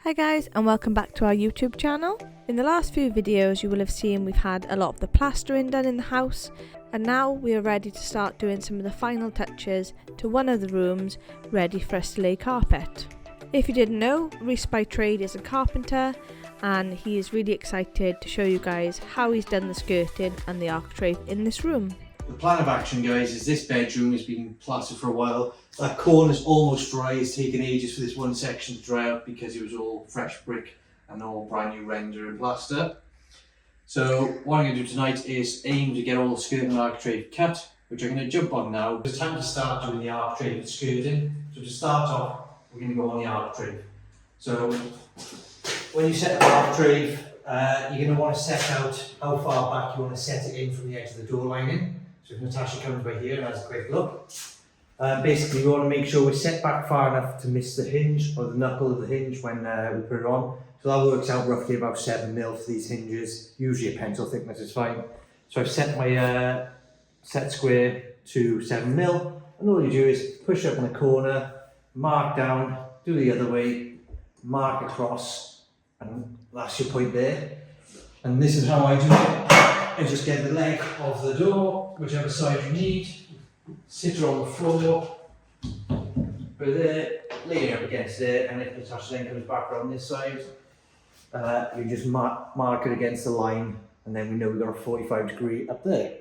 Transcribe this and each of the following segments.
Hi guys, and welcome back to our YouTube channel. In the last few videos you will have seen we've had a lot of the plastering done in the house, and now we are ready to start doing some of the final touches to one of the rooms ready for us to lay carpet. If you didn't know, Rhys by trade is a carpenter, and he is really excited to show you guys how he's done the skirting and the architrave in this room. The plan of action, guys, is this bedroom has been plastered for a while. That corner's almost dry. It's taken ages for this one section to dry out because it was all fresh brick and all brand new render and plaster. So what I'm going to do tonight is aim to get all the skirting and architrave cut, which I'm going to jump on now. It's time to start doing the architrave and skirting. So to start off, we're going to go on the architrave. So when you set up architrave, you're going to want to set out how far back you want to set it in from the edge of the door lining. So if Natasha comes by here and has a quick look, basically we want to make sure we're set back far enough to miss the hinge or the knuckle of the hinge when we put it on. So that works out roughly about 7mm for these hinges. Usually a pencil thickness is fine. So I've set my set square to 7mm, and all you do is push up in the corner, mark down, do the other way, mark across, and that's your point there. And this is how I do it. I just get the leg of the door, whichever side you need, sit her on the floor, put it there, lay it up against there, and if Natasha then comes back around this side, you just mark it against the line, and then we know we've got a 45 degree up there.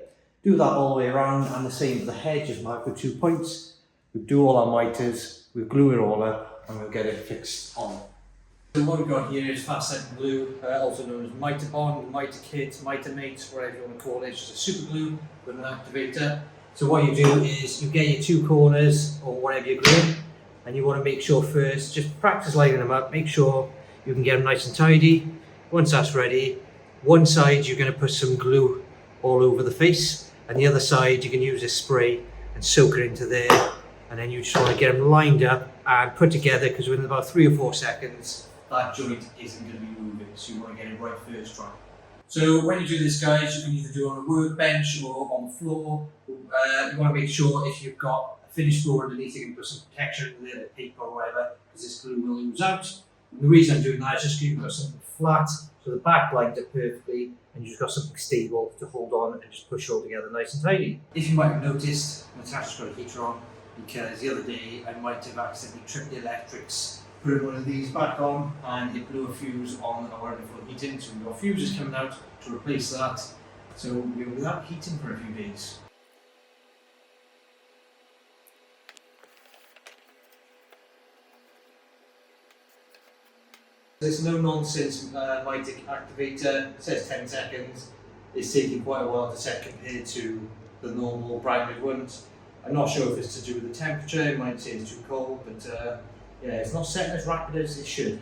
Do that all the way around, and the same for the head, just mark with 2 points. We do all our miters, we glue it all up, and we'll get it fixed on. So what we've got here is fast setting glue, also known as mitre bond, mitre kit, mitre mates, whatever you want to call it. It's just a super glue with an activator. So what you do is you get your 2 corners or whatever you're gluing, and you want to make sure first, just practice lining them up, make sure you can get them nice and tidy. Once that's ready, one side you're going to put some glue all over the face, and the other side you can use a spray and soak it into there, and then you just want to get them lined up and put together, because within about 3 or 4 seconds that joint isn't going to be moving, so you want to get it right first try. So when you do this, guys, you can either do it on a workbench or on the floor. You want to make sure if you've got a finished floor underneath, you can put some protection in there, like paper or whatever, because this glue will ooze out. And the reason I'm doing that is just because you've got something flat, so the back lined up perfectly, and you've just got something stable to hold on and just push it all together nice and tidy. If you might have noticed, Natasha's got a heater on, because the other day I might have accidentally tripped the electrics, put one of these back on, and it blew a fuse on our underfloor heating, so we've got fuses coming out to replace that. So we're without heating for a few days. There's no nonsense mitre activator. It says 10 seconds. It's taking quite a while to set compared to the normal branded ones. I'm not sure if it's to do with the temperature, it might say it's too cold, but yeah, it's not setting as rapid as it should.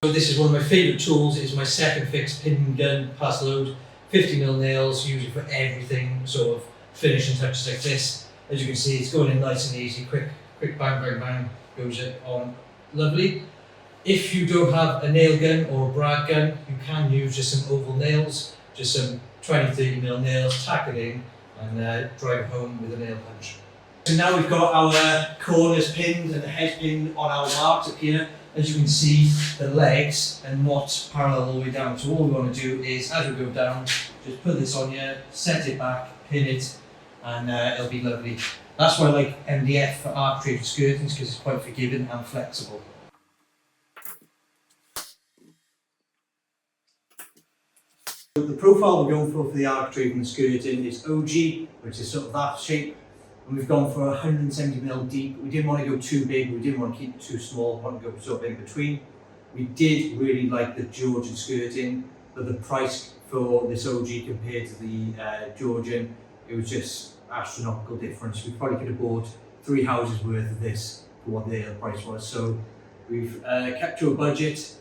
So this is one of my favourite tools. It's my second fix pin gun pass load, 50mm nails, usually for everything, sort of finishing touches like this. As you can see, it's going in nice and easy, quick bang, bang, bang, goes it on lovely. If you don't have a nail gun or a brad gun, you can use just some oval nails, just some 20-30mm nails, tack it in, and drive it home with a nail punch. So now we've got our corners pinned and the head pinned on our marks up here. As you can see, the legs are not parallel all the way down. So all we want to do is, as we go down, just put this on here, set it back, pin it, and it'll be lovely. That's why I like MDF for architrave skirtings, because it's quite forgiving and flexible. The profile we're going for the architrave and the skirting is OGEE, which is sort of that shape, and we've gone for 170mm deep. We didn't want to go too big, we didn't want to keep it too small, we wanted to go sort of in between. We did really like the Georgian skirting, but the price for this OGEE compared to the Georgian, it was just astronomical difference. We probably could have bought 3 houses worth of this for what the price was. So we've kept to a budget,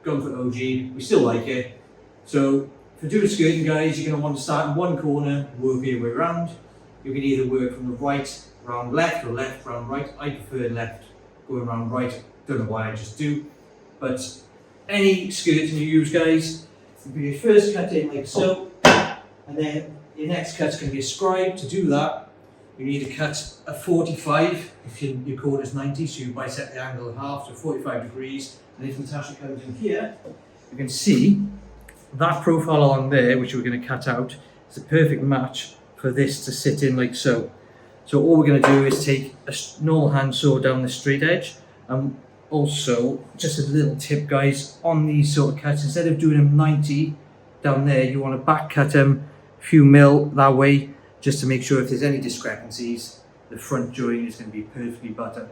gone for OGEE. We still like it. So for doing skirting, guys, you're going to want to start in one corner, work your way around. You can either work from the right round left or left round right. I prefer left going around right. Don't know why, I just do. But any skirting you use, guys, you first cut in like so, And then your next cut's going to be a scribe. To do that, you need to cut a 45 if your corner is 90, so you bisect the angle in half, so 45 degrees. And if Natasha comes in here, you can see that profile along there, which we're going to cut out, is a perfect match for this to sit in like so. So all we're going to do is take a normal hand saw down the straight edge. Also, just a little tip guys, on these sort of cuts, instead of doing them 90 down there, you want to back cut them a few mil that way, just to make sure if there's any discrepancies, the front join is going to be perfectly buttered.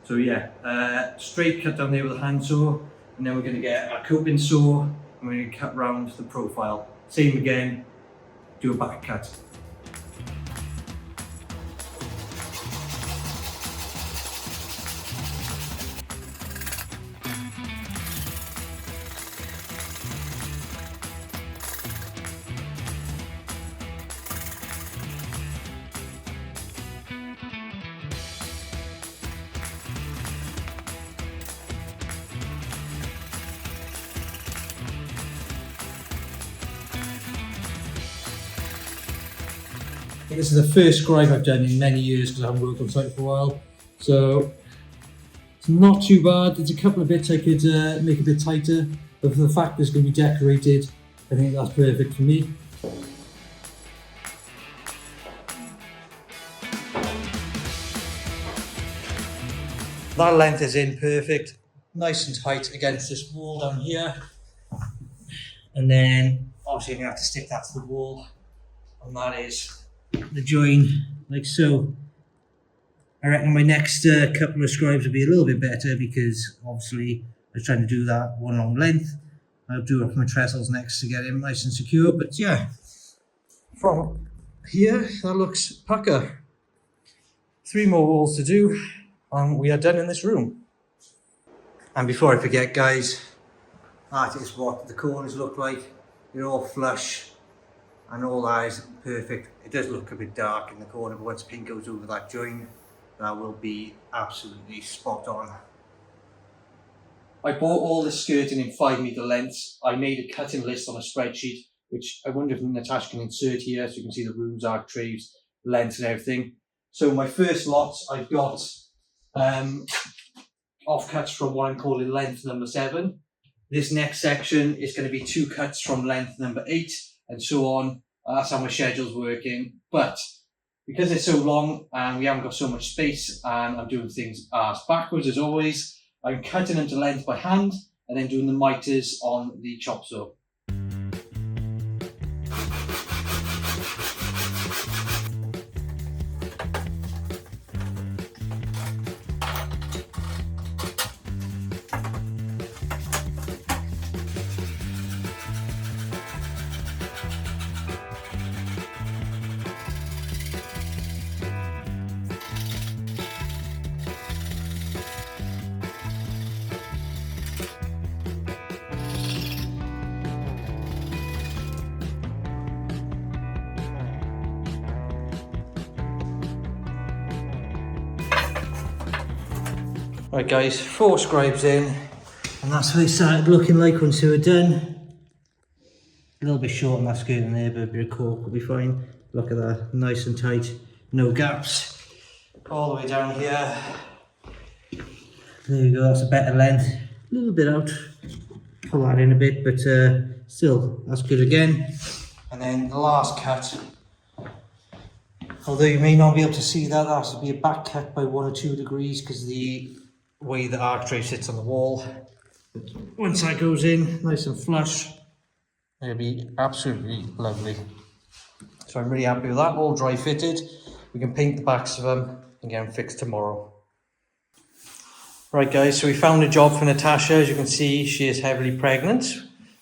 So yeah, straight cut down there with a hand saw, and then we're going to get a coping saw, and we're going to cut round the profile. Same again, do a back cut. This is the first scribe I've done in many years because I haven't worked on site for a while. So it's not too bad. There's a couple of bits I could make a bit tighter, but for the fact that it's going to be decorated, I think that's perfect for me. That length is in perfect, nice and tight against this wall down here. And then obviously I'm going to have to stick that to the wall, and that is the join like so. I reckon my next couple of scribes will be a little bit better because obviously I was trying to do that one long length. I'll do up my trestles next to get him nice and secure, but yeah, from here that looks pucker. 3 more walls to do and we are done in this room. And before I forget guys, that is what the corners look like. They're all flush and all that is perfect. It does look a bit dark in the corner, but once paint goes over that join, that will be absolutely spot on. I bought all this skirting in 5 metre lengths. I made a cutting list on a spreadsheet, which I wonder if Natasha can insert here so you can see the rooms, architraves, lengths and everything. So my first lot, I've got offcuts from what I'm calling length number 7. This next section is going to be 2 cuts from length number 8, and so on. That's how my schedule's working. But because it's so long and we haven't got so much space and I'm doing things ass backwards as always, I'm cutting them to length by hand and then doing the miters on the chop saw. Right guys, 4 scribes in, and that's what it started looking like once they were done. A little bit short on that skirting there, but a bit of cork will be fine. Look at that, nice and tight, no gaps. All the way down here. There you go, that's a better length. A little bit out, pull that in a bit, but still, that's good again. And then the last cut, although you may not be able to see that, that has to be a back cut by 1 or 2 degrees because the way the architrave sits on the wall. But once that goes in, nice and flush, it'll be absolutely lovely. So I'm really happy with that, all dry fitted. We can paint the backs of them and get them fixed tomorrow. Right guys, so we found a job for Natasha. As you can see, she is heavily pregnant,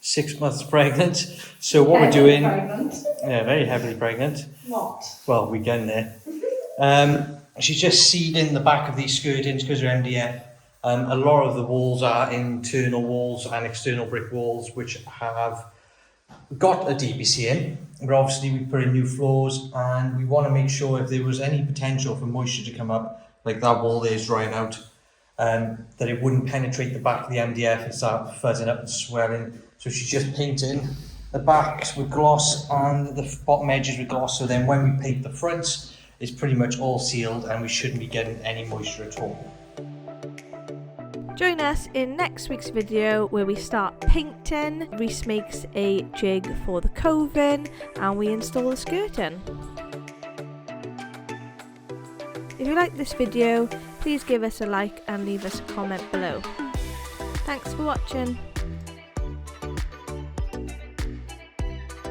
6 months pregnant. So what we're doing, yeah, very heavily pregnant. What? Well, we're getting there. She's just seeding the back of these skirtings because they're MDF. A lot of the walls are internal walls and external brick walls which have got a DPC in, but obviously we put in new floors and we want to make sure if there was any potential for moisture to come up, like that wall there is drying out, that it wouldn't penetrate the back of the MDF and start fuzzing up and swelling. So she's just painting the backs with gloss and the bottom edges with gloss, so then when we paint the fronts, it's pretty much all sealed and we shouldn't be getting any moisture at all. Join us in next week's video where we start painting. Rhys makes a jig for the coving and we install the skirting. If you like this video, please give us a like and leave us a comment below. Thanks for watching.